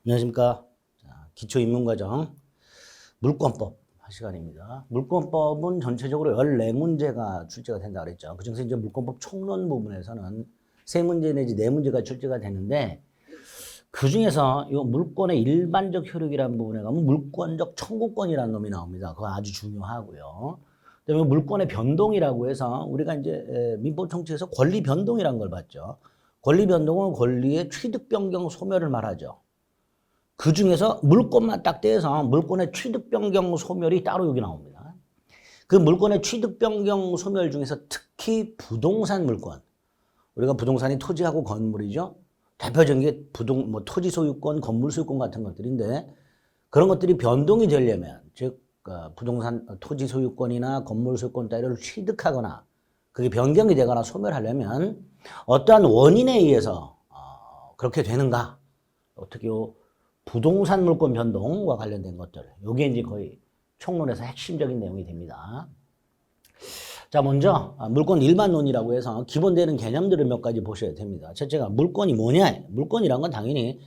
안녕하십니까. 기초인문과정 물권법 할 시간입니다. 물권법은 전체적으로 14문제가 출제가 된다고 그랬죠. 그중에서 이제 물권법 총론 부분에서는 3문제 내지 4문제가 출제가 되는데, 그 중에서 이 물권의 일반적 효력이라는 부분에 가면 물권적 청구권이라는 놈이 나옵니다. 그거 아주 중요하고요. 그다음에 물권의 변동이라고 해서 우리가 이제 민법 총칙에서 권리 변동이라는 걸 봤죠. 권리 변동은 권리의 취득 변경 소멸을 말하죠. 그 중에서 물권만 딱 떼서 물권의 취득 변경 소멸이 따로 여기 나옵니다. 그 물권의 취득 변경 소멸 중에서 특히 부동산 물권, 우리가 부동산이 토지하고 건물이죠. 대표적인 게 토지 소유권, 건물 소유권 같은 것들인데, 그런 것들이 변동이 되려면, 즉 부동산 토지 소유권이나 건물 소유권 따위를 취득하거나 그게 변경이 되거나 소멸하려면 어떠한 원인에 의해서 그렇게 되는가? 어떻게 부동산 물권 변동과 관련된 것들, 이게 이제 거의 총론에서 핵심적인 내용이 됩니다. 자, 먼저 물권 일반론이라고 해서 기본되는 개념들을 몇 가지 보셔야 됩니다. 첫째가 물권이 뭐냐? 물권이란 건 당연히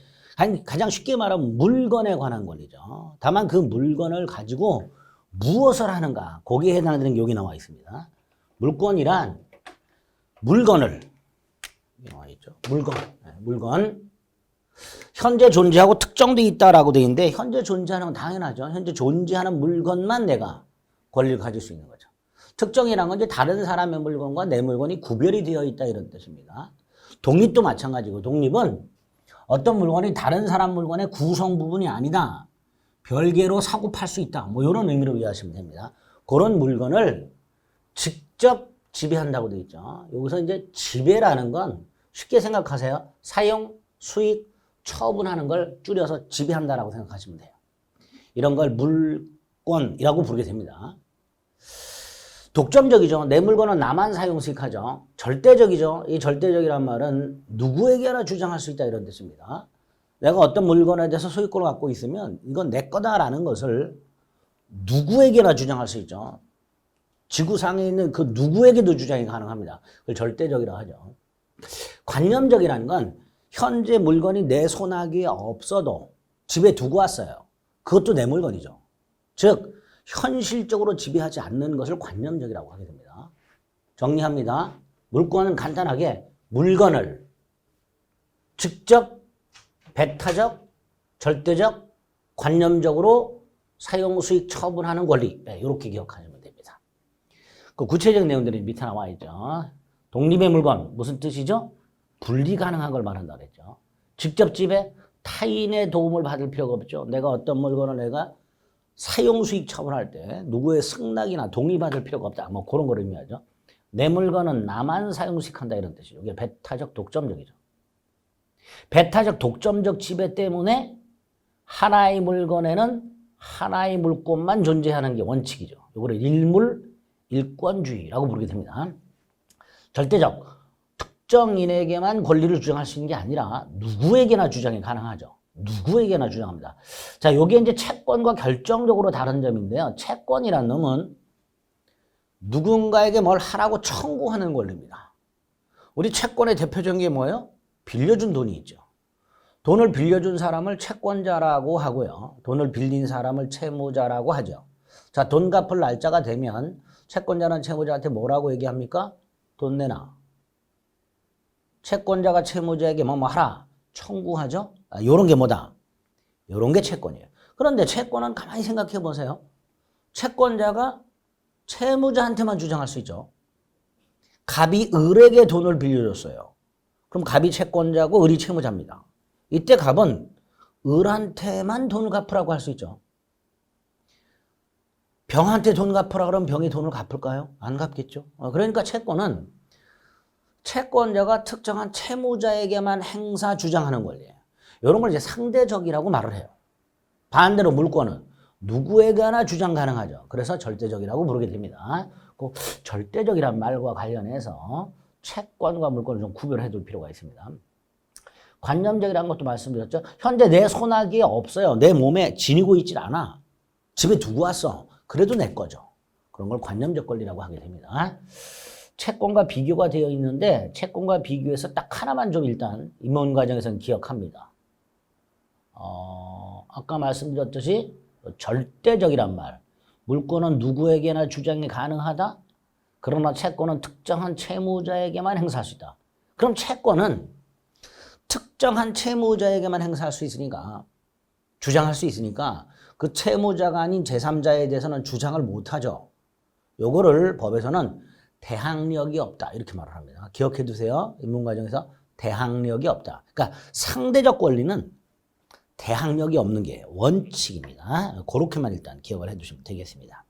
가장 쉽게 말하면 물건에 관한 권리죠. 다만 그 물건을 가지고 무엇을 하는가, 거기에 해당되는 게 여기 나와 있습니다. 물권이란 물건을, 나와 있죠. 물건. 현재 존재하고 특정되어 있다라고 되어 있는데, 현재 존재하는 건 당연하죠. 현재 존재하는 물건만 내가 권리를 가질 수 있는 거죠. 특정이란 건 이제 다른 사람의 물건과 내 물건이 구별이 되어 있다 이런 뜻입니다. 독립도 마찬가지고, 독립은 어떤 물건이 다른 사람 물건의 구성 부분이 아니다, 별개로 사고 팔 수 있다, 뭐 이런 의미로 이해하시면 됩니다. 그런 물건을 직접 지배한다고 되어 있죠. 여기서 이제 지배라는 건 쉽게 생각하세요. 사용, 수익, 처분하는 걸 줄여서 지배한다라고 생각하시면 돼요. 이런 걸 물권이라고 부르게 됩니다. 독점적이죠. 내 물건은 나만 사용 수익하죠. 절대적이죠. 이 절대적이란 말은 누구에게나 주장할 수 있다 이런 뜻입니다. 내가 어떤 물건에 대해서 소유권을 갖고 있으면 이건 내 거다라는 것을 누구에게나 주장할 수 있죠. 지구상에 있는 그 누구에게도 주장이 가능합니다. 그걸 절대적이라고 하죠. 관념적이라는 건 현재 물건이 내 손아귀에 없어도 집에 두고 왔어요. 그것도 내 물건이죠. 즉 현실적으로 지배하지 않는 것을 관념적이라고 하게 됩니다. 정리합니다. 물권은 간단하게 물건을 직접, 배타적, 절대적, 관념적으로 사용, 수익, 처분하는 권리, 이렇게 기억하시면 됩니다. 그 구체적인 내용들이 밑에 나와 있죠. 독립의 물건, 무슨 뜻이죠? 분리 가능한 걸 말한다고 그랬죠. 직접 지배, 타인의 도움을 받을 필요가 없죠. 내가 어떤 물건을 내가 사용, 수익 처분할 때 누구의 승낙이나 동의받을 필요가 없다, 뭐 그런 걸 의미하죠. 내 물건은 나만 사용, 수익한다 이런 뜻이죠. 이게 배타적, 독점적이죠. 배타적, 독점적 지배 때문에 하나의 물건에는 하나의 물권만 존재하는 게 원칙이죠. 이거를 일물, 일권주의라고 부르게 됩니다. 절대적, 특정인에게만 권리를 주장할 수 있는 게 아니라 누구에게나 주장이 가능하죠. 누구에게나 주장합니다. 자, 이게 이제 채권과 결정적으로 다른 점인데요. 채권이란 놈은 누군가에게 뭘 하라고 청구하는 권리입니다. 우리 채권의 대표적인 게 뭐예요? 빌려준 돈이 있죠. 돈을 빌려준 사람을 채권자라고 하고요. 돈을 빌린 사람을 채무자라고 하죠. 자, 돈 갚을 날짜가 되면 채권자는 채무자한테 뭐라고 얘기합니까? 돈 내놔. 채권자가 채무자에게 뭐 하라 청구하죠. 요런 게 뭐다? 요런 게 채권이에요. 그런데 채권은 가만히 생각해 보세요. 채권자가 채무자한테만 주장할 수 있죠. 갑이 을에게 돈을 빌려줬어요. 그럼 갑이 채권자고 을이 채무자입니다. 이때 갑은 을한테만 돈을 갚으라고 할 수 있죠. 병한테 돈 갚으라 그러면 병이 돈을 갚을까요? 안 갚겠죠. 그러니까 채권은 채권자가 특정한 채무자에게만 행사 주장하는 권리예요. 이런 걸 이제 상대적이라고 말을 해요. 반대로 물권은 누구에게나 주장 가능하죠. 그래서 절대적이라고 부르게 됩니다. 그 절대적이란 말과 관련해서 채권과 물권을 좀 구별해 둘 필요가 있습니다. 관념적이라는 것도 말씀드렸죠. 현재 내 손아귀에 없어요. 내 몸에 지니고 있질 않아. 집에 두고 왔어. 그래도 내 거죠. 그런 걸 관념적 권리라고 하게 됩니다. 채권과 비교가 되어 있는데 채권과 비교해서 딱 하나만 좀 일단 입문 과정에서는 기억합니다. 아까 말씀드렸듯이 절대적이란 말. 물권은 누구에게나 주장이 가능하다. 그러나 채권은 특정한 채무자에게만 행사할 수 있다. 그럼 채권은 특정한 채무자에게만 행사할 수 있으니까, 주장할 수 있으니까 그 채무자가 아닌 제3자에 대해서는 주장을 못하죠. 요거를 법에서는 대항력이 없다 이렇게 말을 합니다. 기억해 두세요. 인문과정에서 대항력이 없다. 그러니까 상대적 권리는 대항력이 없는 게 원칙입니다. 그렇게만 일단 기억을 해두시면 되겠습니다.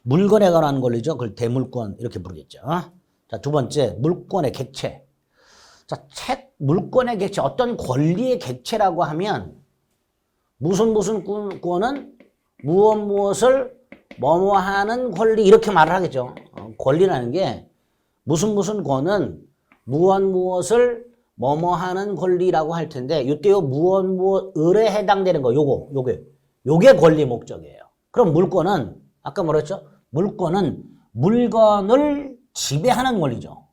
물건에 관한 권리죠. 그걸 대물권 이렇게 부르겠죠. 자, 두 번째 물권의 객체. 자, 물권의 객체, 어떤 권리의 객체라고 하면 무슨 권은 무엇을 뭐뭐하는 권리 이렇게 말을 하겠죠. 권리라는 게 무슨 권은 무엇을 뭐뭐하는 권리라고 할 텐데 이때요 무엇을에 해당되는 거 요게 권리 목적이에요. 그럼 물권은 아까 뭐라 했죠? 물권은 물건을 지배하는 권리죠.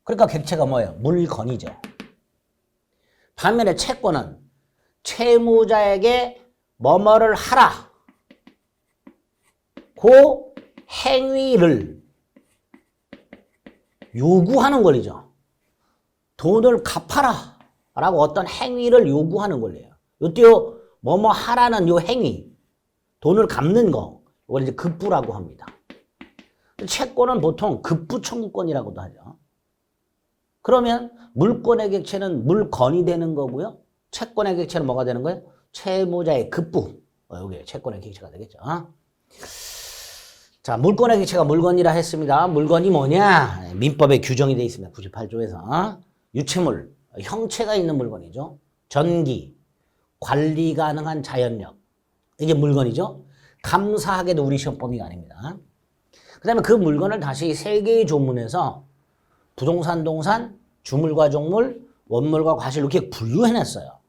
그러니까 객체가 뭐예요? 물건이죠. 반면에 채권은 채무자에게 뭐뭐를 하라. 그 행위를 요구하는 권리죠. 돈을 갚아라 라고 어떤 행위를 요구하는 권리예요. 이때요 뭐뭐 하라는 요 행위, 돈을 갚는 거, 이걸 이제 급부라고 합니다. 채권은 보통 급부 청구권이라고도 하죠. 그러면 물권의 객체는 물건이 되는 거고요. 채권의 객체는 뭐가 되는 거예요? 채무자의 급부. 이게 채권의 객체가 되겠죠. 자, 물권의 객체가 물건이라 했습니다. 물건이 뭐냐? 민법에 규정이 되어 있습니다. 98조에서. 유체물, 형체가 있는 물건이죠. 전기, 관리 가능한 자연력. 이게 물건이죠. 감사하게도 우리 시험 범위가 아닙니다. 그 다음에 그 물건을 다시 세 개의 조문에서 부동산, 동산, 주물과 종물, 원물과 과실 이렇게 분류해냈어요.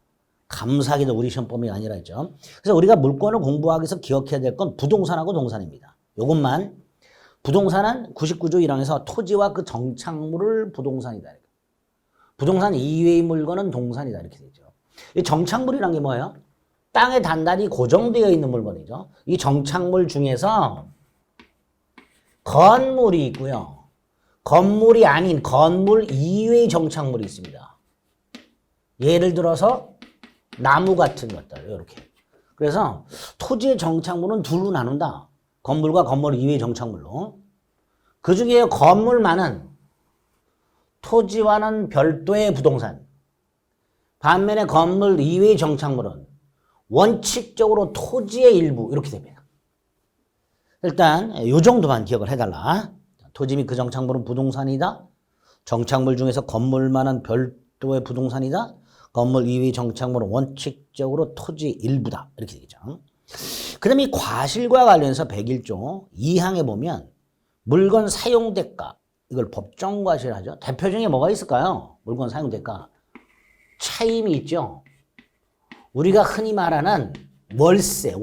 감사하게도 우리 시험 범위가 아니라 했죠. 그래서 우리가 물권을 공부하기 위해서 기억해야 될 건 부동산하고 동산입니다. 요것만. 부동산은 99조 1항에서 토지와 그 정착물을 부동산이다. 부동산 이외의 물건은 동산이다. 이렇게 되죠. 이 정착물이란 게 뭐예요? 땅에 단단히 고정되어 있는 물건이죠. 이 정착물 중에서 건물이 있고요. 건물이 아닌 건물 이외의 정착물이 있습니다. 예를 들어서 나무 같은 것들 이렇게. 그래서 토지의 정착물은 둘로 나눈다. 건물과 건물 이외의 정착물로. 그 중에 건물만은 토지와는 별도의 부동산. 반면에 건물 이외의 정착물은 원칙적으로 토지의 일부 이렇게 됩니다. 일단 이 정도만 기억을 해달라. 토지 및 그 정착물은 부동산이다. 정착물 중에서 건물만은 별도의 부동산이다. 건물 이외의 정착물은 원칙적으로 토지 일부다. 이렇게 되겠죠. 그 다음에 이 과실과 관련해서 101조 2항에 보면 물건 사용대가, 이걸 법정과실하죠. 대표 중에 뭐가 있을까요? 물건 사용대가. 차임이 있죠. 우리가 흔히 말하는 월세,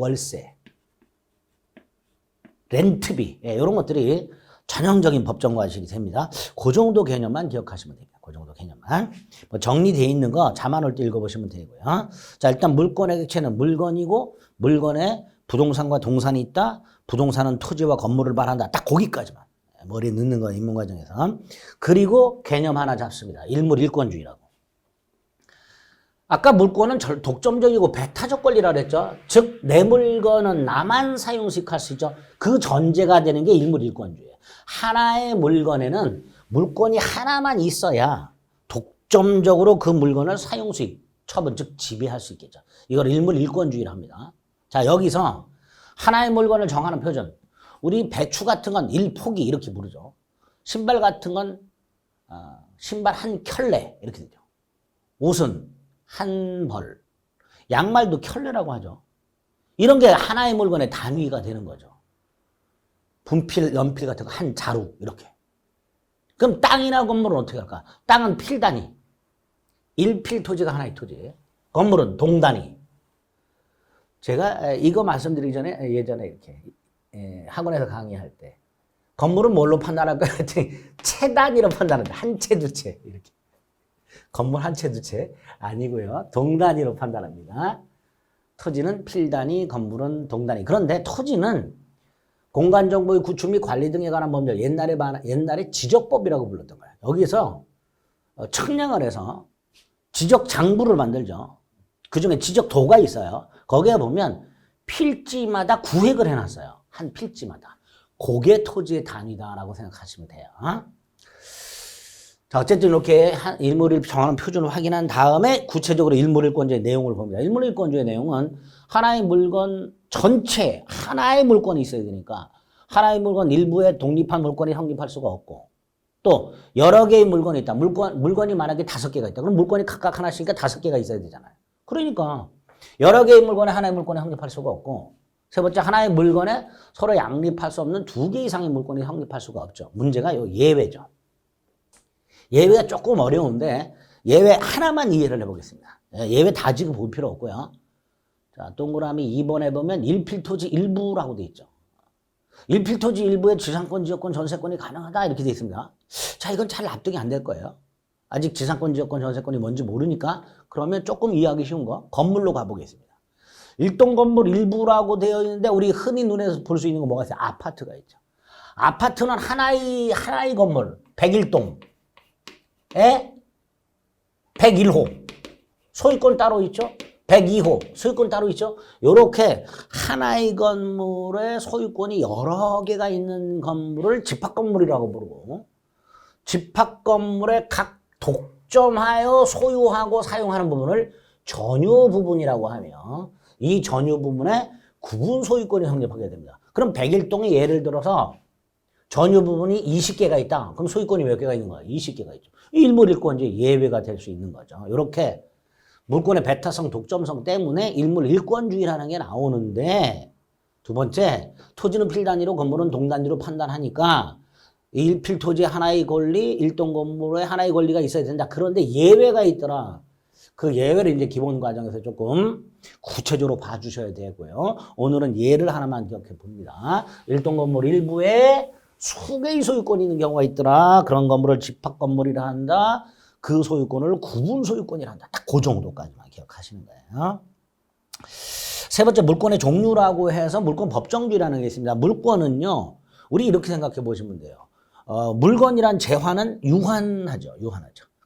렌트비, 이런 것들이 전형적인 법정과실이 됩니다. 그 정도 개념만 기억하시면 됩니다. 그 정도 개념만. 뭐 정리되어 있는 거 자만 때 읽어보시면 되고요. 자, 일단 물권의 객체는 물건이고 물건에 부동산과 동산이 있다. 부동산은 토지와 건물을 말한다. 딱 거기까지만 머리에 넣는 거 인문과정에서. 그리고 개념 하나 잡습니다. 일물일권주의라고. 아까 물권은 독점적이고 배타적 권리라고 했죠. 즉 내 물건은 나만 사용식할 수 있죠. 그 전제가 되는 게 일물일권주의예요. 하나의 물건에는 물건이 하나만 있어야 독점적으로 그 물건을 사용수익, 처분, 즉 지배할 수 있겠죠. 이걸 일물일권주의라 합니다. 자, 여기서 하나의 물건을 정하는 표준. 우리 배추 같은 건 일포기 이렇게 부르죠. 신발 같은 건 신발 한 켤레 이렇게 되죠. 옷은 한 벌. 양말도 켤레라고 하죠. 이런 게 하나의 물건의 단위가 되는 거죠. 분필, 연필 같은 거 한 자루 이렇게. 그럼 땅이나 건물은 어떻게 할까? 땅은 필 단위. 1필 토지가 하나의 토지예요. 건물은 동 단위. 제가 이거 말씀드리기 전에 예전에 이렇게 학원에서 강의할 때 건물은 뭘로 판단할까 했더니 채 단위로 판단한다. 한 채, 두 채 이렇게. 건물 한 채, 두 채 아니고요. 동 단위로 판단합니다. 토지는 필단위, 건물은 동단위. 그런데 토지는 공간정보의 구축 및 관리 등에 관한 법률, 옛날에 지적법이라고 불렀던 거예요. 여기서 측량을 해서 지적장부를 만들죠. 그중에 지적도가 있어요. 거기에 보면 필지마다 구획을 해놨어요. 한 필지마다. 그게 토지의 단위다라고 생각하시면 돼요. 자, 어쨌든 이렇게 일몰일 정하는 표준을 확인한 다음에 구체적으로 일몰일권조의 내용을 봅니다. 일몰일권조의 내용은 하나의 물건 전체, 하나의 물건이 있어야 되니까 하나의 물건 일부에 독립한 물건이 성립할 수가 없고 또 여러 개의 물건이 있다. 물건이 만약에 5개가 있다. 그럼 물건이 각각 하나씩이니까 5개가 있어야 되잖아요. 그러니까 여러 개의 물건에 하나의 물건이 성립할 수가 없고 세 번째 하나의 물건에 서로 양립할 수 없는 2개 이상의 물건이 성립할 수가 없죠. 문제가 요 예외죠. 예외가 조금 어려운데 예외 하나만 이해를 해보겠습니다. 예외 다 지금 볼 필요 없고요. 자, 동그라미 2번에 보면 일필토지 일부라고 돼 있죠. 일필토지 일부에 지상권, 지역권, 전세권이 가능하다 이렇게 돼 있습니다. 자, 이건 잘 납득이 안 될 거예요. 아직 지상권, 지역권, 전세권이 뭔지 모르니까 그러면 조금 이해하기 쉬운 거 건물로 가보겠습니다. 일동 건물 일부라고 되어 있는데 우리 흔히 눈에서 볼 수 있는 거 뭐가 있어요? 아파트가 있죠. 아파트는 하나의 건물 101동에 101호 소유권 따로 있죠. 102호 소유권 따로 있죠. 이렇게 하나의 건물에 소유권이 여러 개가 있는 건물을 집합건물이라고 부르고 집합건물의 각 독점하여 소유하고 사용하는 부분을 전유 부분이라고 하며 이 전유 부분에 구분 소유권이 성립하게 됩니다. 그럼 101동에 예를 들어서 전유 부분이 20개가 있다. 그럼 소유권이 몇 개가 있는 거야? 20개가 있죠. 일몰일권제 예외가 될 수 있는 거죠. 이렇게 물권의 배타성, 독점성 때문에 일몰일권주의라는 게 나오는데 두 번째, 토지는 필단위로 건물은 동단위로 판단하니까 일필토지의 하나의 권리, 일동 건물에 하나의 권리가 있어야 된다. 그런데 예외가 있더라. 그 예외를 이제 기본 과정에서 조금 구체적으로 봐주셔야 되고요. 오늘은 예를 하나만 기억해 봅니다. 일동 건물 일부에 수개의 소유권이 있는 경우가 있더라. 그런 건물을 집합 건물이라 한다. 그 소유권을 구분 소유권이라 한다. 딱 그 정도까지만 기억하시는 거예요. 세 번째 물권의 종류라고 해서 물권 법정주의라는 게 있습니다. 물권은요. 우리 이렇게 생각해 보시면 돼요. 물건이란 재화는 유한하죠.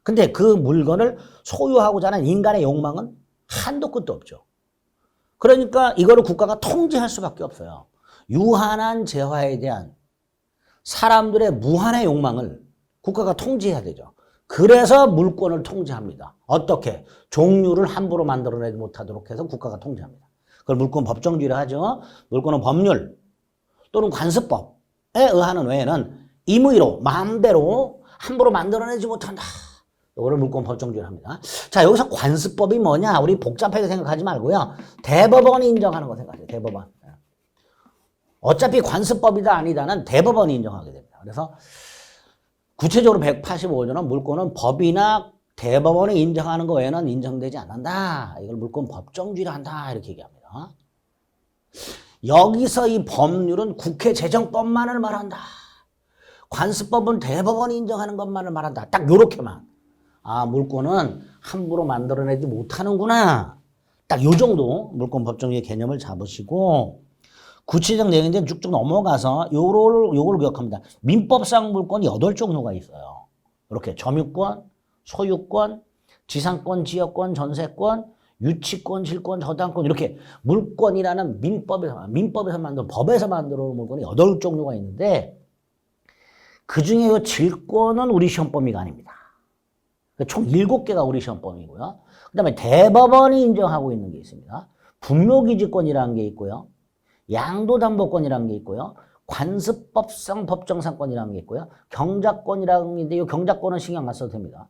근데 그 물건을 소유하고자 하는 인간의 욕망은 한도 끝도 없죠. 그러니까 이거를 국가가 통제할 수밖에 없어요. 유한한 재화에 대한 사람들의 무한의 욕망을 국가가 통제해야 되죠. 그래서 물권을 통제합니다. 어떻게? 종류를 함부로 만들어내지 못하도록 해서 국가가 통제합니다. 그걸 물권 법정주의라 하죠. 물권은 법률 또는 관습법에 의하는 외에는 임의로 마음대로 함부로 만들어내지 못한다. 이거를 물권 법정주의를 합니다. 자, 여기서 관습법이 뭐냐? 우리 복잡하게 생각하지 말고요. 대법원이 인정하는 거 생각하세요. 대법원. 어차피 관습법이다 아니다는 대법원이 인정하게 됩니다. 그래서 구체적으로 185조는 물권은 법이나 대법원이 인정하는 거 외에는 인정되지 않는다. 이걸 물권 법정주의를 한다. 이렇게 얘기합니다. 여기서 이 법률은 국회 재정법만을 말한다. 관습법은 대법원이 인정하는 것만을 말한다. 딱 요렇게만. 아, 물권은 함부로 만들어내지 못하는구나. 딱 요 정도 물권 법정주의 개념을 잡으시고 구체적 내용인데 쭉쭉 넘어가서 요걸 기억합니다. 민법상 물권이 8종류가 있어요. 이렇게 점유권, 소유권, 지상권, 지역권, 전세권, 유치권, 실권, 저당권 이렇게 물권이라는 민법에서 만든 법에서 만들어 놓은 물권이 8종류가 있는데 그중에 요 질권은 우리 시험 범위가 아닙니다. 총 7개가 우리 시험 범위고요. 그 다음에 대법원이 인정하고 있는 게 있습니다. 분묘기지권이라는 게 있고요. 양도담보권이라는 게 있고요. 관습법상 법정상권이라는 게 있고요. 경작권이라는 게 있는데 이 경작권은 신경 안 써도 됩니다.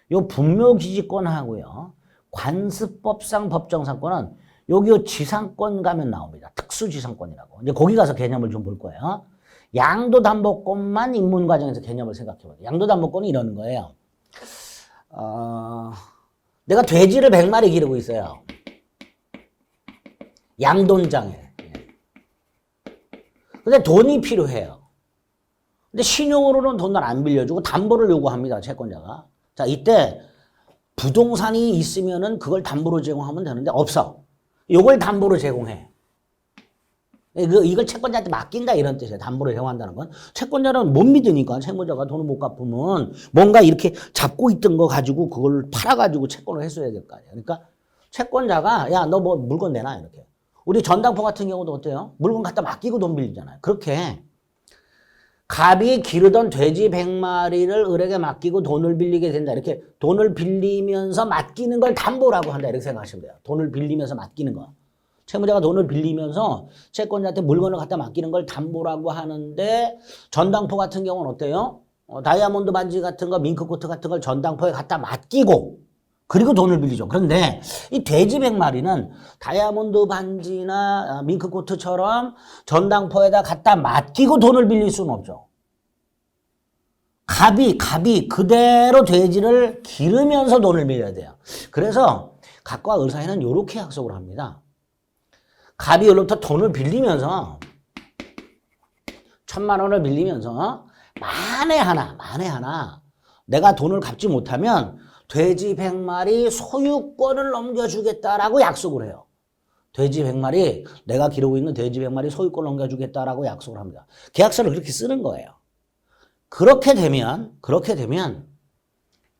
이 분묘기지권하고요. 관습법상 법정상권은 여기 지상권 가면 나옵니다. 특수지상권이라고. 이제 거기 가서 개념을 좀 볼 거예요. 양도담보권만 입문 과정에서 개념을 생각해 봐요. 양도담보권이 이러는 거예요. 내가 돼지를 100마리 기르고 있어요. 양돈장에. 근데 돈이 필요해요. 근데 신용으로는 돈을 안 빌려주고 담보를 요구합니다. 채권자가. 자, 이때 부동산이 있으면은 그걸 담보로 제공하면 되는데 없어. 요걸 담보로 제공해. 이걸 채권자한테 맡긴다 이런 뜻이에요. 담보로 제공한다는 건. 채권자는 못 믿으니까 채무자가 돈을 못 갚으면 뭔가 이렇게 잡고 있던 거 가지고 그걸 팔아가지고 채권을 해줘야 될 거 아니에요. 그러니까 채권자가 야, 너 뭐 물건 내놔 이렇게. 우리 전당포 같은 경우도 어때요? 물건 갖다 맡기고 돈 빌리잖아요. 그렇게 갑이 기르던 돼지 100마리를 을에게 맡기고 돈을 빌리게 된다. 이렇게 돈을 빌리면서 맡기는 걸 담보라고 한다. 이렇게 생각하시면 돼요. 돈을 빌리면서 맡기는 거. 채무자가 돈을 빌리면서 채권자한테 물건을 갖다 맡기는 걸 담보라고 하는데 전당포 같은 경우는 어때요? 다이아몬드 반지 같은 거, 밍크코트 같은 걸 전당포에 갖다 맡기고 그리고 돈을 빌리죠. 그런데 이 돼지 100마리는 다이아몬드 반지나 밍크코트처럼 전당포에다 갖다 맡기고 돈을 빌릴 수는 없죠. 갑이 그대로 돼지를 기르면서 돈을 빌려야 돼요. 그래서 갑과 을 사이는 이렇게 약속을 합니다. 갑이 을로부터 돈을 빌리면서 1000만 원을 빌리면서 만에 하나 내가 돈을 갚지 못하면 돼지 100마리 소유권을 넘겨주겠다라고 약속을 해요. 돼지 100마리 내가 기르고 있는 돼지 100마리 소유권을 넘겨주겠다라고 약속을 합니다. 계약서를 그렇게 쓰는 거예요. 그렇게 되면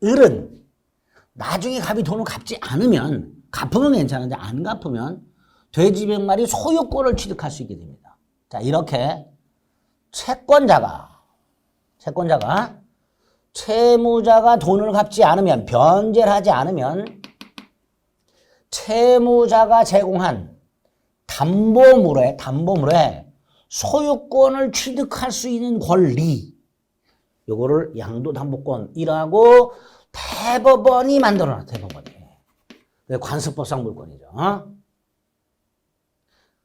을은 나중에 갑이 돈을 갚지 않으면 갚으면 괜찮은데 안 갚으면 돼지 100마리 소유권을 취득할 수 있게 됩니다. 자, 이렇게 채권자가 채무자가 돈을 갚지 않으면, 변제를 하지 않으면 채무자가 제공한 담보물에 소유권을 취득할 수 있는 권리, 요거를 양도담보권이라고 대법원이 만들어놨다. 대법원이. 관습법상 물권이죠.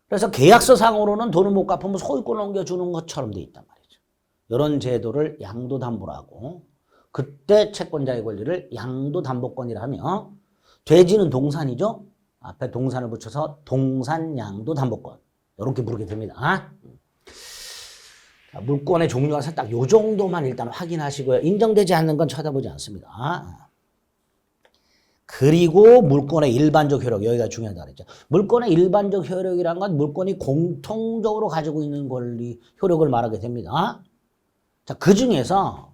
그래서 계약서상으로는 돈을 못 갚으면 소유권을 넘겨주는 것처럼 돼 있단 말이죠. 이런 제도를 양도담보라고, 그때 채권자의 권리를 양도담보권이라 하며, 돼지는 동산이죠. 앞에 동산을 붙여서 동산양도담보권 이렇게 부르게 됩니다. 자, 물권의 종류가 딱 요 정도만 일단 확인하시고요. 인정되지 않는 건 쳐다보지 않습니다. 그리고 물권의 일반적 효력, 여기가 중요하다 그랬죠. 물권의 일반적 효력이란 건 물권이 공통적으로 가지고 있는 권리, 효력을 말하게 됩니다. 자, 그 중에서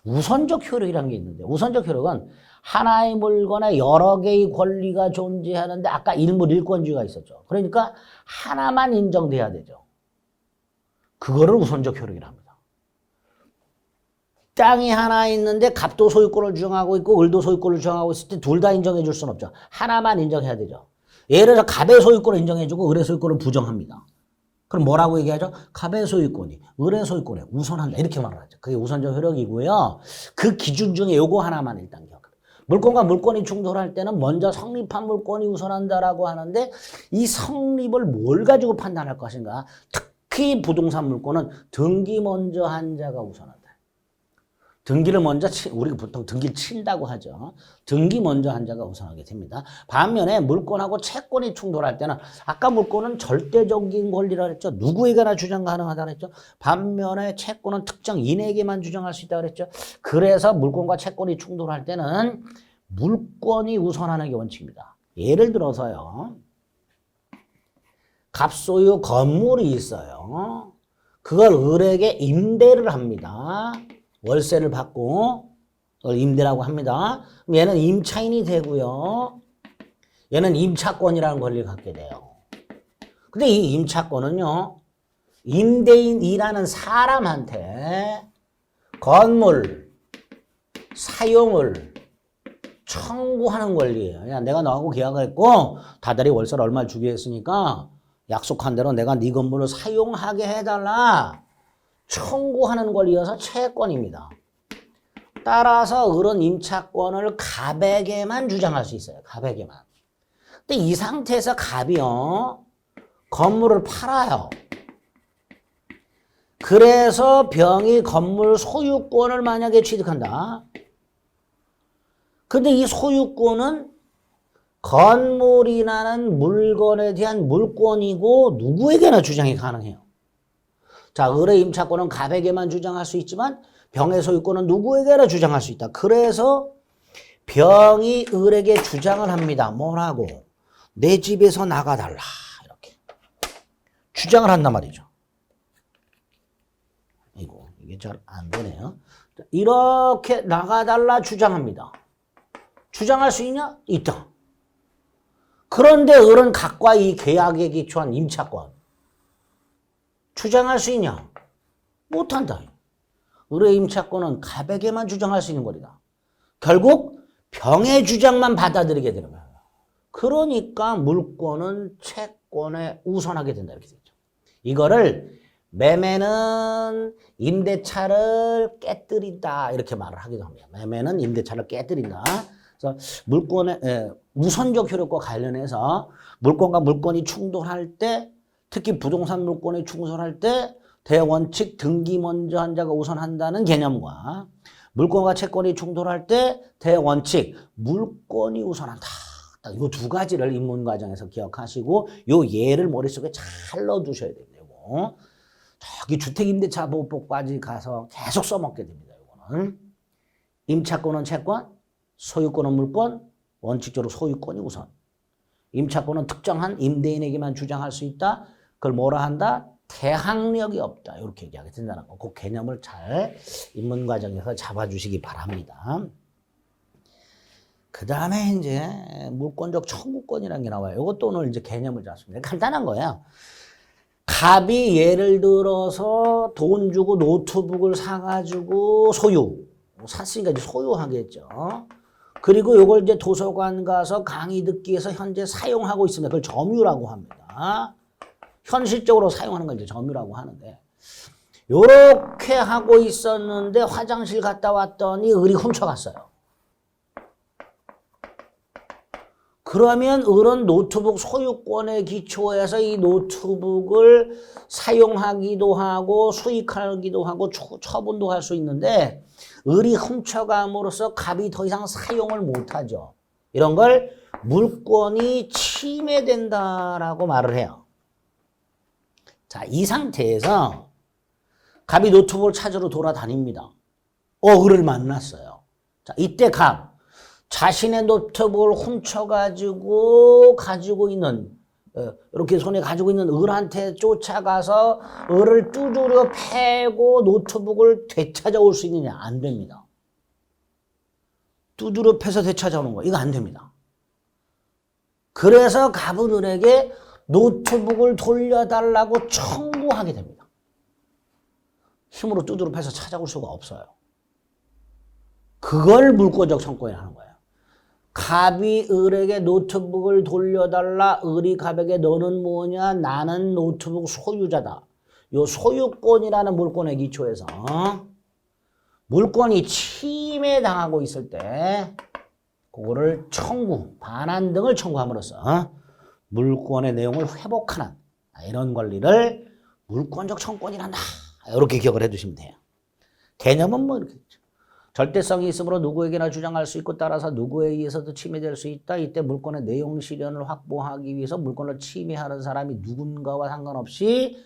우선적 효력이라는 게 있는데, 우선적 효력은 하나의 물건에 여러 개의 권리가 존재하는데, 아까 일물 일권주의가 있었죠. 그러니까 하나만 인정돼야 되죠. 그거를 우선적 효력이라 합니다. 땅이 하나 있는데 갑도 소유권을 주장하고 있고 을도 소유권을 주장하고 있을 때 둘 다 인정해 줄 수는 없죠. 하나만 인정해야 되죠. 예를 들어서 갑의 소유권을 인정해주고 을의 소유권을 부정합니다. 그럼 뭐라고 얘기하죠? 갑의 소유권이 을의 소유권에 우선한다. 이렇게 말을 하죠. 그게 우선적 효력이고요. 그 기준 중에 요거 하나만 일단 기억해요. 물권과 물권이 충돌할 때는 먼저 성립한 물권이 우선한다라고 하는데, 이 성립을 뭘 가지고 판단할 것인가? 특히 부동산 물권은 등기 먼저 한 자가 우선한다. 등기를 먼저 우리가 보통 등기를 친다고 하죠. 등기 먼저 한 자가 우선하게 됩니다. 반면에 물권하고 채권이 충돌할 때는, 아까 물권은 절대적인 권리라 그랬죠. 누구에게나 주장 가능하다 그랬죠. 반면에 채권은 특정인에게만 주장할 수 있다 그랬죠. 그래서 물권과 채권이 충돌할 때는 물권이 우선하는 게 원칙입니다. 예를 들어서요, 갑소유 건물이 있어요. 그걸 을에게 임대를 합니다. 월세를 받고 임대라고 합니다. 얘는 임차인이 되고요. 얘는 임차권이라는 권리를 갖게 돼요. 근데 이 임차권은요, 임대인이라는 사람한테 건물 사용을 청구하는 권리예요. 야, 내가 너하고 계약을 했고 다달이 월세를 얼마를 주기로 했으니까 약속한 대로 내가 네 건물을 사용하게 해달라. 청구하는 권리여서 채권입니다. 따라서 을은 임차권을 갑에게만 주장할 수 있어요. 갑에게만. 근데 이 상태에서 갑이요, 건물을 팔아요. 그래서 병이 건물 소유권을 만약에 취득한다. 근데 이 소유권은 건물이라는 물건에 대한 물권이고 누구에게나 주장이 가능해요. 자, 을의 임차권은 갑에게만 주장할 수 있지만 병의 소유권은 누구에게나 주장할 수 있다. 그래서 병이 을에게 주장을 합니다. 뭐라고? 내 집에서 나가달라 이렇게 주장을 한단 말이죠. 이게 잘 안 되네요. 이렇게 나가달라 주장합니다. 주장할 수 있냐? 있다. 그런데 을은 각과 이 계약에 기초한 임차권 주장할 수 있냐? 못한다. 을의 임차권은 갑에게만 주장할 수 있는 거리다. 결국 병의 주장만 받아들이게 되는 거야. 그러니까 물권은 채권에 우선하게 된다 이렇게 되죠. 이거를 매매는 임대차를 깨뜨린다 이렇게 말을 하기도 합니다. 매매는 임대차를 깨뜨린다. 그래서 물권의 우선적 효력과 관련해서 물권과 물권이 충돌할 때 특히 부동산 물권에 충돌할 때 대원칙 등기 먼저 한 자가 우선한다는 개념과 물권과 채권이 충돌할 때 대원칙 물권이 우선한다. 이 두 가지를 입문 과정에서 기억하시고 이 예를 머릿속에 잘 넣어두셔야 됩니다. 저기 주택임대차보호법까지 가서 계속 써먹게 됩니다. 이거는 임차권은 채권, 소유권은 물권, 원칙적으로 소유권이 우선. 임차권은 특정한 임대인에게만 주장할 수 있다. 그걸 뭐라 한다? 대항력이 없다. 이렇게 얘기하게 된다는 거. 그 개념을 잘 입문 과정에서 잡아주시기 바랍니다. 그 다음에 이제 물권적 청구권이라는 게 나와요. 이것도 오늘 이제 개념을 잡습니다. 간단한 거예요. 갑이 예를 들어서 돈 주고 노트북을 사가지고 샀으니까 이제 소유하겠죠. 그리고 이걸 이제 도서관 가서 강의 듣기 위해서 현재 사용하고 있습니다. 그걸 점유라고 합니다. 현실적으로 사용하는 걸 이제 점유라고 하는데, 요렇게 하고 있었는데 화장실 갔다 왔더니 을이 훔쳐갔어요. 그러면 을은 노트북 소유권에 기초해서 이 노트북을 사용하기도 하고 수익하기도 하고 처분도 할 수 있는데 을이 훔쳐감으로써 갑이 더 이상 사용을 못하죠. 이런 걸 물권이 침해된다라고 말을 해요. 자, 이 상태에서 갑이 노트북을 찾으러 돌아다닙니다. 을을 만났어요. 자, 이때 갑 자신의 노트북을 훔쳐가지고 가지고 있는 이렇게 손에 가지고 있는 을한테 쫓아가서 을을 두드려 패고 노트북을 되찾아올 수 있느냐? 안 됩니다. 두드려 패서 되찾아오는 거 이거 안 됩니다. 그래서 갑은 을에게 노트북을 돌려달라고 청구하게 됩니다. 힘으로 두드려 패서 찾아올 수가 없어요. 그걸 물권적 청구에 하는 거예요. 갑이 을에게 노트북을 돌려달라. 을이 갑에게 너는 뭐냐? 나는 노트북 소유자다. 요 소유권이라는 물권의 기초에서 물권이 침해당하고 있을 때 그거를 청구, 반환 등을 청구함으로써 물권의 내용을 회복하는 이런 권리를 물권적 청구권이란다. 이렇게 기억을 해두시면 돼요. 개념은 뭐 이렇게 절대성이 있으므로 누구에게나 주장할 수 있고 따라서 누구에 의해서도 침해될 수 있다. 이때 물권의 내용 실현을 확보하기 위해서 물권을 침해하는 사람이 누군가와 상관없이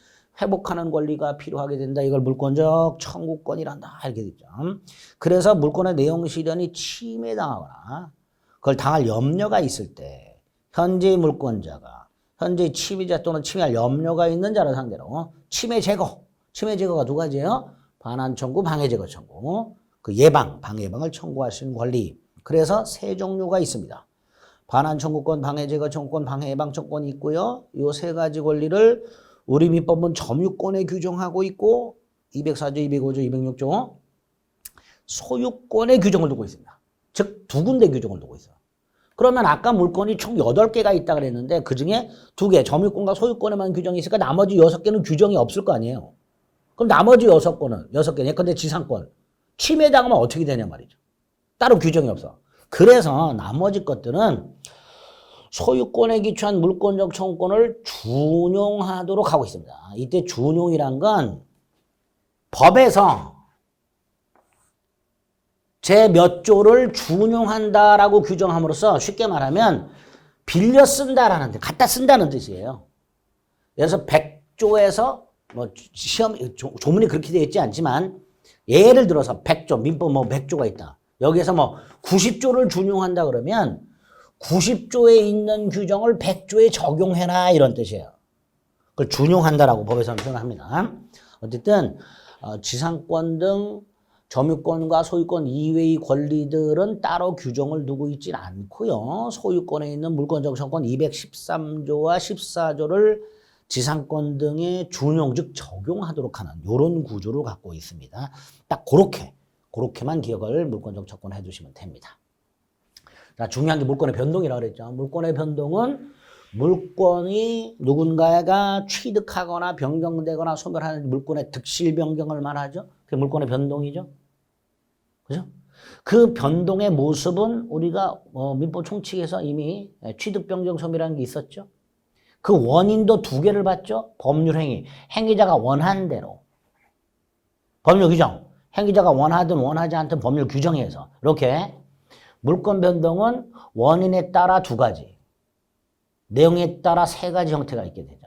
회복하는 권리가 필요하게 된다. 이걸 물권적 청구권이란다. 이렇게 되죠. 그래서 물권의 내용 실현이 침해당하거나 그걸 당할 염려가 있을 때 현재 물권자가 현재 침해자 또는 침해할 염려가 있는 자를 상대로 침해 제거가 두 가지예요. 반환 청구, 방해 제거 청구. 그 방해 예방을 청구할 수 있는 권리. 그래서 세 종류가 있습니다. 반환 청구권, 방해 제거 청구권, 방해 예방 청구권이 있고요. 이 세 가지 권리를 우리 민법은 점유권에 규정하고 있고 204조, 205조, 206조 소유권에 규정을 두고 있습니다. 즉 두 군데 규정을 두고 있어요. 그러면 아까 물권이 총 8개가 있다 그랬는데 그중에 2개, 점유권과 소유권에만 규정이 있으니까 나머지 6개는 규정이 없을 거 아니에요. 그럼 나머지 6개, 예컨대 지상권 침해당하면 어떻게 되냐 말이죠. 따로 규정이 없어. 그래서 나머지 것들은 소유권에 기초한 물권적 청구권을 준용하도록 하고 있습니다. 이때 준용이란 건 법에서 제 몇 조를 준용한다라고 규정함으로써 쉽게 말하면 빌려 쓴다라는 갖다 쓴다는 뜻이에요. 그래서 100조에서 뭐 시험 조문이 그렇게 되어 있지 않지만 예를 들어서 100조, 민법 100조가 있다. 여기에서 90조를 준용한다 그러면 90조에 있는 규정을 100조에 적용해라 이런 뜻이에요. 그걸 준용한다라고 법에서는 표현합니다. 어쨌든 지상권 등 점유권과 소유권 이외의 권리들은 따로 규정을 두고 있진 않고요. 소유권에 있는 물권정신권 213조와 14조를 지상권 등에 준용, 즉 적용하도록 하는 이런 구조를 갖고 있습니다. 딱 그렇게만 기억을 물권정신권 해두시면 됩니다. 자, 중요한 게 물권의 변동이라고 그랬죠. 물권의 변동은 물권이 누군가가 취득하거나 변경되거나 소멸하는 물권의 득실 변경을 말하죠. 그게 물권의 변동이죠. 그죠? 그 변동의 모습은 우리가 민법 총칙에서 이미 취득 변경 소멸이라는 게 있었죠. 그 원인도 두 개를 봤죠. 법률 행위. 행위자가 원한 대로. 법률 규정. 행위자가 원하든 원하지 않든 법률 규정에서 이렇게 물권 변동은 원인에 따라 두 가지. 내용에 따라 세 가지 형태가 있게 되죠.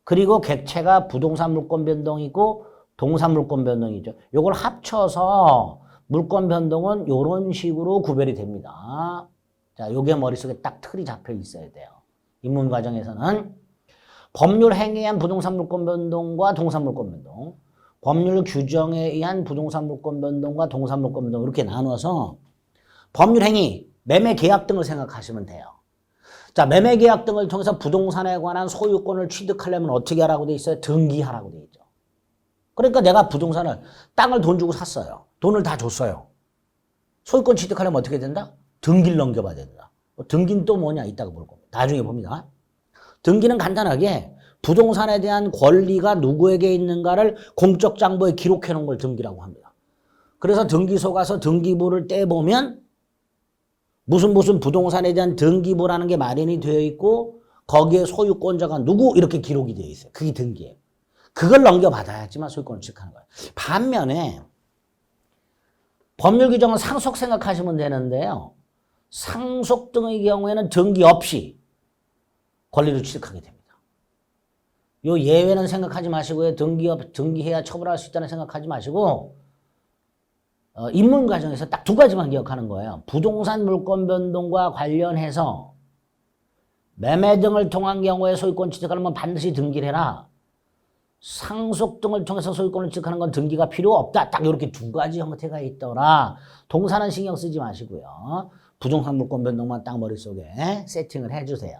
그리고 객체가 부동산 물권 변동이고 동산 물권 변동이죠. 이걸 합쳐서 물권 변동은 이런 식으로 구별이 됩니다. 자, 요게 머릿속에 딱 틀이 잡혀 있어야 돼요. 입문 과정에서는 법률 행위에 의한 부동산 물권 변동과 동산 물권 변동, 법률 규정에 의한 부동산 물권 변동과 동산 물권 변동 이렇게 나눠서 법률 행위, 매매 계약 등을 생각하시면 돼요. 자, 매매 계약 등을 통해서 부동산에 관한 소유권을 취득하려면 어떻게 하라고 돼 있어요? 등기하라고 돼 있죠. 그러니까 내가 부동산을 땅을 돈 주고 샀어요. 돈을 다 줬어요. 소유권 취득하려면 어떻게 된다? 등기를 넘겨봐야 된다. 등기는 또 뭐냐? 이따가 볼 겁니다. 나중에 봅니다. 등기는 간단하게 부동산에 대한 권리가 누구에게 있는가를 공적 장부에 기록해 놓은 걸 등기라고 합니다. 그래서 등기소 가서 등기부를 떼보면 무슨 부동산에 대한 등기부라는 게 마련이 되어 있고 거기에 소유권자가 누구 이렇게 기록이 되어 있어요. 그게 등기예요. 그걸 넘겨받아야지만 소유권을 취득하는 거예요. 반면에 법률 규정은 상속 생각하시면 되는데요. 상속 등의 경우에는 등기 없이 권리를 취득하게 됩니다. 요 예외는 생각하지 마시고요. 등기해야 처벌할 수 있다는 생각하지 마시고 입문 과정에서 딱 두 가지만 기억하는 거예요. 부동산 물권 변동과 관련해서 매매 등을 통한 경우에 소유권 취득하려면 반드시 등기를 해라. 상속 등을 통해서 소유권을 취득하는 건 등기가 필요 없다. 딱 이렇게 두 가지 형태가 있더라. 동사는 신경 쓰지 마시고요. 부동산 물권 변동만 딱 머릿속에 세팅을 해주세요.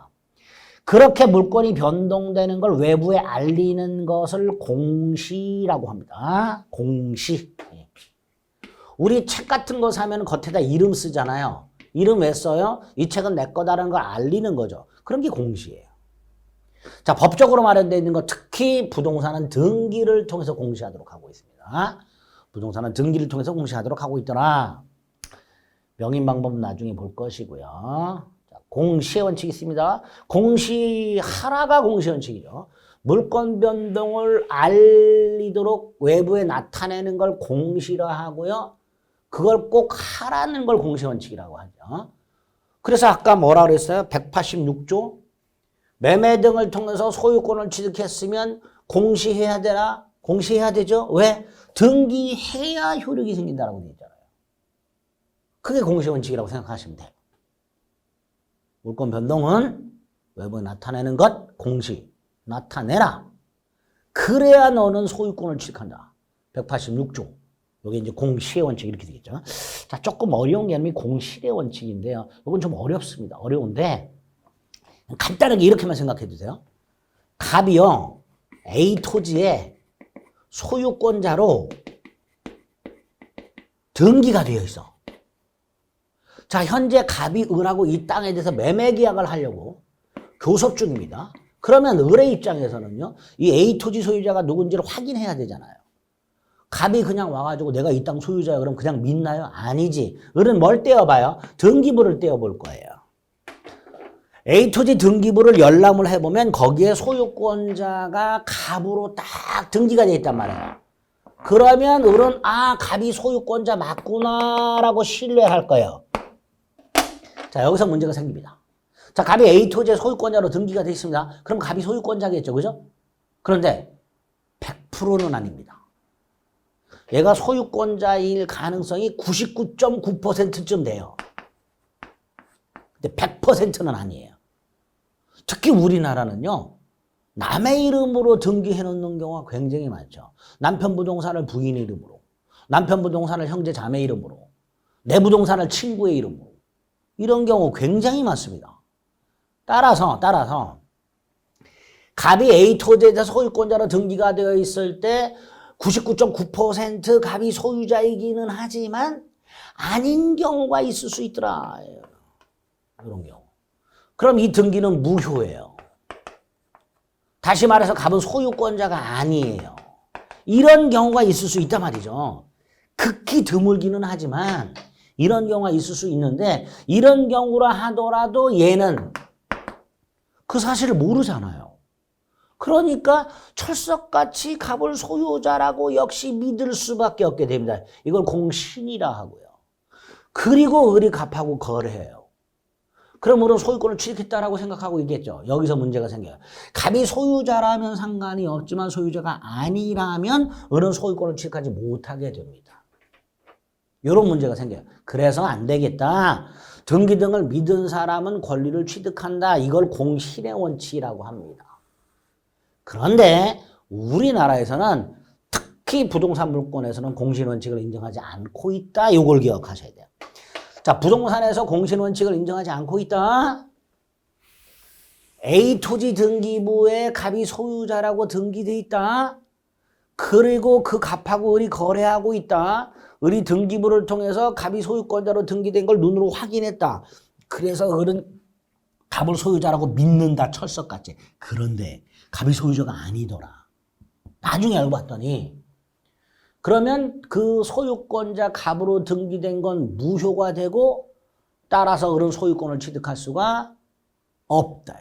그렇게 물권이 변동되는 걸 외부에 알리는 것을 공시라고 합니다. 공시. 우리 책 같은 거 사면 겉에다 이름 쓰잖아요. 이름 왜 써요? 이 책은 내 거다라는 걸 알리는 거죠. 그런 게 공시예요. 자, 법적으로 마련되어 있는 거 특히 부동산은 등기를 통해서 공시하도록 하고 있습니다. 부동산은 등기를 통해서 공시하도록 하고 있더라. 명인 방법은 나중에 볼 것이고요. 자, 공시의 원칙이 있습니다. 공시하라가 공시의 원칙이죠. 물권 변동을 알리도록 외부에 나타내는 걸 공시라 하고요. 그걸 꼭 하라는 걸 공시 원칙이라고 하죠. 그래서 아까 뭐라 그랬어요? 186조 매매 등을 통해서 소유권을 취득했으면 공시해야 되나? 공시해야 되죠. 왜? 등기해야 효력이 생긴다라고 되어 있잖아요. 그게 공시 원칙이라고 생각하시면 돼요. 물권 변동은 외부에 나타내는 것 공시 나타내라. 그래야 너는 소유권을 취득한다. 186조. 여기 이제 공시의 원칙 이렇게 되겠죠. 자, 조금 어려운 개념이 공실의 원칙인데요. 이건 좀 어렵습니다. 어려운데 간단하게 이렇게만 생각해 주세요. 갑이요. A 토지의 소유권자로 등기가 되어 있어. 자, 현재 갑이 을하고 이 땅에 대해서 매매 계약을 하려고 교섭 중입니다. 그러면 을의 입장에서는요. 이 A 토지 소유자가 누군지를 확인해야 되잖아요. 갑이 그냥 와가지고 내가 이 땅 소유자야 그럼 그냥 믿나요? 아니지. 을은 뭘 떼어봐요? 등기부를 떼어볼 거예요. A 토지 등기부를 열람을 해보면 거기에 소유권자가 갑으로 딱 등기가 돼 있단 말이에요. 그러면 을은 아 갑이 소유권자 맞구나라고 신뢰할 거예요. 자, 여기서 문제가 생깁니다. 자, 갑이 A 토지의 소유권자로 등기가 돼 있습니다. 그럼 갑이 소유권자겠죠, 그죠? 그런데 100%는 아닙니다. 얘가 소유권자일 가능성이 99.9%쯤 돼요. 근데 100%는 아니에요. 특히 우리나라는요. 남의 이름으로 등기해 놓는 경우가 굉장히 많죠. 남편 부동산을 부인 이름으로, 남편 부동산을 형제 자매 이름으로, 내 부동산을 친구의 이름으로. 이런 경우 굉장히 많습니다. 따라서 갑이 A 토지에 대해서 소유권자로 등기가 되어 있을 때 99.9% 갑이 소유자이기는 하지만 아닌 경우가 있을 수 있더라. 이런 경우. 그럼 이 등기는 무효예요. 다시 말해서 갑은 소유권자가 아니에요. 이런 경우가 있을 수 있단 말이죠. 극히 드물기는 하지만 이런 경우가 있을 수 있는데 이런 경우라 하더라도 얘는 그 사실을 모르잖아요. 그러니까 철석같이 갑을 소유자라고 역시 믿을 수밖에 없게 됩니다. 이걸 공신이라 하고요. 그리고 을이 갑하고 거래해요. 그럼 을은 소유권을 취득했다라고 생각하고 있겠죠. 여기서 문제가 생겨요. 갑이 소유자라면 상관이 없지만 소유자가 아니라면 을은 소유권을 취득하지 못하게 됩니다. 이런 문제가 생겨요. 그래서 안 되겠다. 등기 등을 믿은 사람은 권리를 취득한다. 이걸 공신의 원칙이라고 합니다. 그런데 우리나라에서는 특히 부동산 물권에서는 공신 원칙을 인정하지 않고 있다. 이걸 기억하셔야 돼요. 자, 부동산에서 공신 원칙을 인정하지 않고 있다. A 토지 등기부에 갑이 소유자라고 등기돼 있다. 그리고 그 갑하고 을이 거래하고 있다. 을이 등기부를 통해서 갑이 소유권자로 등기된 걸 눈으로 확인했다. 그래서 을은 갑을 소유자라고 믿는다. 철석같이. 그런데 갑이 소유자가 아니더라. 나중에 알고 봤더니 그러면 그 소유권자 갑으로 등기된 건 무효가 되고 따라서 을은 소유권을 취득할 수가 없다.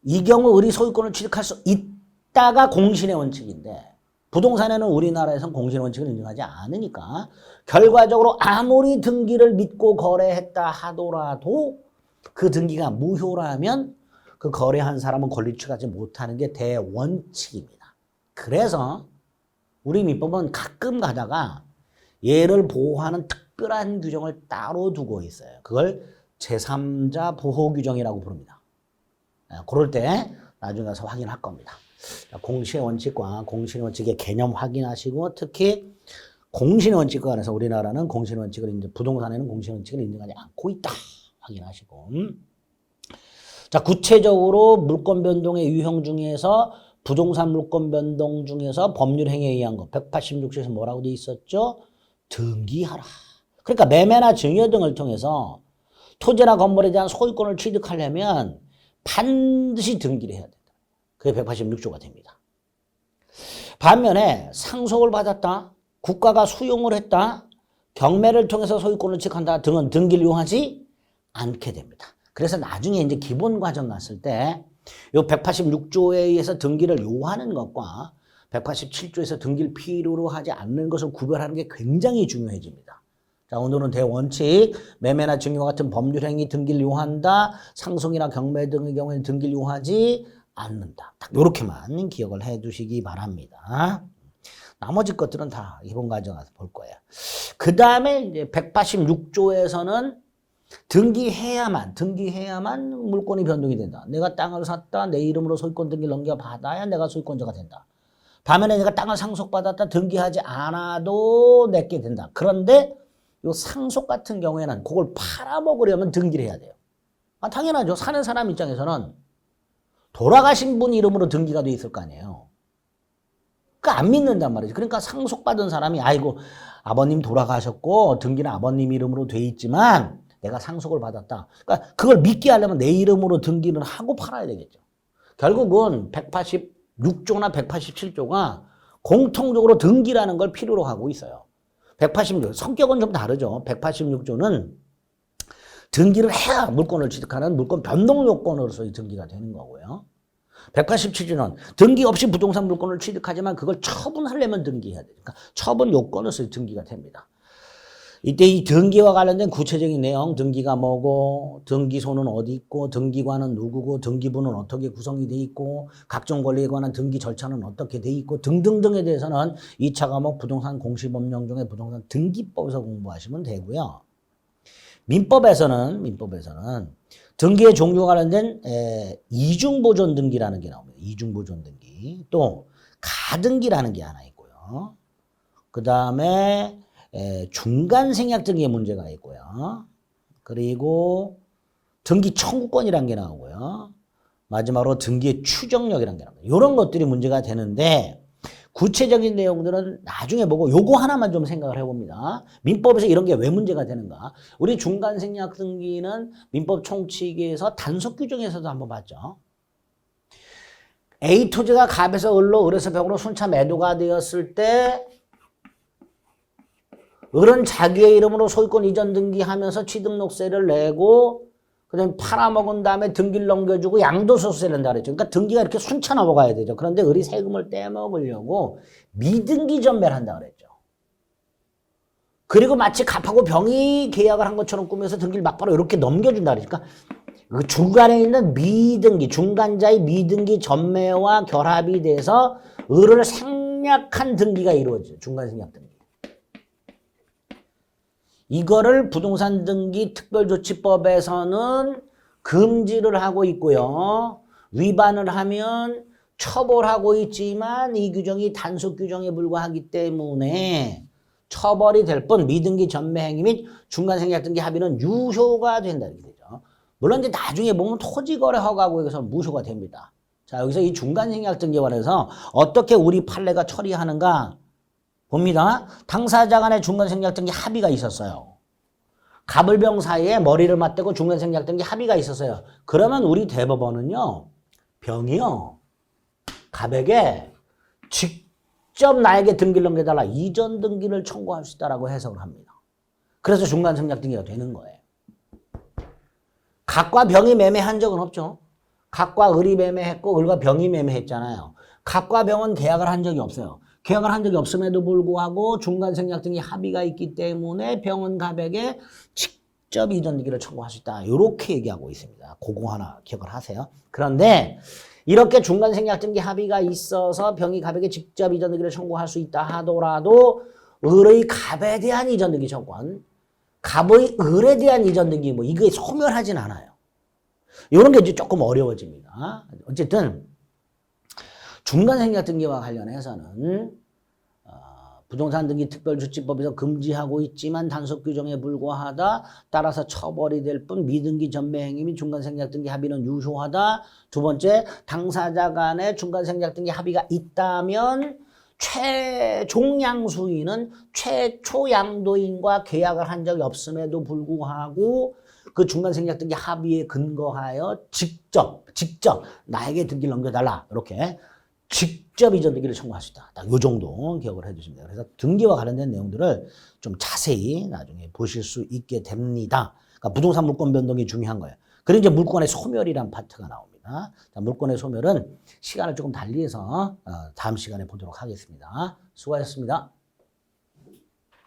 이 경우 을이 소유권을 취득할 수 있다가 공신의 원칙인데 부동산에는 우리나라에서는 공신의 원칙을 인정하지 않으니까 결과적으로 아무리 등기를 믿고 거래했다 하더라도 그 등기가 무효라면 그 거래한 사람은 권리 취득하지 못하는 게 대원칙입니다. 그래서 우리 민법은 가끔 가다가 얘를 보호하는 특별한 규정을 따로 두고 있어요. 그걸 제3자 보호 규정이라고 부릅니다. 그럴 때 나중에 가서 확인할 겁니다. 공신의 원칙과 공신의 원칙의 개념 확인하시고 특히 공신의 원칙과 관해서 우리나라는 공신의 원칙을 부동산에는 공신의 원칙을 인정하지 않고 있다. 확인하시고. 자, 구체적으로 물권 변동의 유형 중에서 부동산 물권 변동 중에서 법률 행위에 의한 거 186조에서 뭐라고 돼 있었죠? 등기하라. 그러니까 매매나 증여 등을 통해서 토지나 건물에 대한 소유권을 취득하려면 반드시 등기를 해야 된다. 그게 186조가 됩니다. 반면에 상속을 받았다, 국가가 수용을 했다, 경매를 통해서 소유권을 취득한다 등은 등기를 요하지 않게 됩니다. 그래서 나중에 이제 기본 과정 갔을 때 이 186조에 의해서 등기를 요하는 것과 187조에서 등기를 필요로 하지 않는 것을 구별하는 게 굉장히 중요해집니다. 자, 오늘은 대원칙, 매매나 증여 같은 법률 행위 등기를 요한다, 상속이나 경매 등의 경우에는 등기를 요하지 않는다. 딱 이렇게만 기억을 해 두시기 바랍니다. 나머지 것들은 다 기본 과정 가서 볼 거예요. 그 다음에 이제 186조에서는 등기해야만 물권이 변동이 된다. 내가 땅을 샀다. 내 이름으로 소유권 등기를 넘겨받아야 내가 소유권자가 된다. 반면에 내가 땅을 상속받았다. 등기하지 않아도 내게 된다. 그런데 이 상속 같은 경우에는 그걸 팔아먹으려면 등기를 해야 돼요. 당연하죠. 사는 사람 입장에서는 돌아가신 분 이름으로 등기가 돼 있을 거 아니에요. 그러니까 안 믿는단 말이죠. 그러니까 상속받은 사람이 아이고 아버님 돌아가셨고 등기는 아버님 이름으로 돼 있지만 내가 상속을 받았다. 그러니까 그걸 믿게 하려면 내 이름으로 등기를 하고 팔아야 되겠죠. 결국은 186조나 187조가 공통적으로 등기라는 걸 필요로 하고 있어요. 186조, 성격은 좀 다르죠. 186조는 등기를 해야 물권을 취득하는 물권 변동 요건으로서의 등기가 되는 거고요. 187조는 등기 없이 부동산 물권을 취득하지만 그걸 처분하려면 등기해야 돼요. 그러니까 처분 요건으로서의 등기가 됩니다. 이때 이 등기와 관련된 구체적인 내용, 등기가 뭐고, 등기소는 어디 있고, 등기관은 누구고, 등기부는 어떻게 구성이 돼 있고, 각종 권리에 관한 등기 절차는 어떻게 돼 있고 등등등에 대해서는 2차 과목 부동산 공시법령 중에 부동산 등기법에서 공부하시면 되고요. 민법에서는 등기의 종류와 관련된 이중보존 등기라는 게 나옵니다. 이중보존 등기. 또 가등기라는 게 하나 있고요. 그 다음에 중간생략 등기의 문제가 있고요. 그리고 등기 청구권이라는 게 나오고요. 마지막으로 등기의 추정력이라는 게 나옵니다. 이런 것들이 문제가 되는데 구체적인 내용들은 나중에 보고 요거 하나만 좀 생각을 해봅니다. 민법에서 이런 게 왜 문제가 되는가? 우리 중간생략 등기는 민법 총칙에서 단속 규정에서도 한번 봤죠. A 토지가 갑에서 을로, 을에서 병으로 순차 매도가 되었을 때 을은 자기의 이름으로 소유권 이전 등기하면서 취등록세를 내고 그다음에 팔아먹은 다음에 등기를 넘겨주고 양도소득세를 낸다 그랬죠. 그러니까 등기가 이렇게 순차 넘어가야 되죠. 그런데 을이 세금을 떼먹으려고 미등기 전매를 한다 그랬죠. 그리고 마치 갑하고 병이 계약을 한 것처럼 꾸며서 등기를 막바로 이렇게 넘겨준다 그러니까 그 중간에 있는 미등기, 중간자의 미등기 전매와 결합이 돼서 을을 생략한 등기가 이루어져요. 중간생략 등기. 이거를 부동산 등기 특별조치법에서는 금지를 하고 있고요. 위반을 하면 처벌하고 있지만 이 규정이 단속 규정에 불과하기 때문에 처벌이 될 뿐 미등기 전매 행위 및 중간생략 등기 합의는 유효가 된다 이렇게 되죠. 물론 이제 나중에 보면 토지거래 허가구역에서 무효가 됩니다. 자, 여기서 이 중간생략 등기에 관해서 어떻게 우리 판례가 처리하는가 봅니다. 당사자 간의 중간생략 등기 합의가 있었어요. 갑을병 사이에 머리를 맞대고 중간생략 등기 합의가 있었어요. 그러면 우리 대법원은요. 병이요. 갑에게 직접 나에게 등기를 넘겨달라. 이전 등기를 청구할 수 있다라고 해석을 합니다. 그래서 중간생략 등기가 되는 거예요. 갑과 병이 매매한 적은 없죠. 갑과 을이 매매했고 을과 병이 매매했잖아요. 갑과 병은 계약을 한 적이 없어요. 계약을 한 적이 없음에도 불구하고 중간생략 등기 합의가 있기 때문에 병은 갑에게 직접 이전 등기를 청구할 수 있다. 이렇게 얘기하고 있습니다. 그거 하나 기억을 하세요. 그런데 이렇게 중간생략 등기 합의가 있어서 병이 갑에게 직접 이전 등기를 청구할 수 있다 하더라도 을의 갑에 대한 이전 등기 청구권, 갑의 을에 대한 이전 등기 뭐 이게 소멸하진 않아요. 이런 게 이제 조금 어려워집니다. 어쨌든 중간생략 등기와 관련해서는 부동산 등기 특별조치법에서 금지하고 있지만 단속 규정에 불과하다. 따라서 처벌이 될 뿐 미등기 전매 행위 및 중간생략 등기 합의는 유효하다. 두 번째, 당사자 간의 중간생략 등기 합의가 있다면 최종 양수인은 최초 양도인과 계약을 한 적이 없음에도 불구하고 그 중간생략 등기 합의에 근거하여 직접 나에게 등기를 넘겨달라. 이렇게 직접 이전 등기를 청구할 수 있다. 딱 요 정도 기억을 해주시면 돼요. 그래서 등기와 관련된 내용들을 좀 자세히 나중에 보실 수 있게 됩니다. 그러니까 부동산 물권 변동이 중요한 거예요. 그리고 이제 물권의 소멸이란 파트가 나옵니다. 자, 물권의 소멸은 시간을 조금 달리해서 다음 시간에 보도록 하겠습니다. 수고하셨습니다.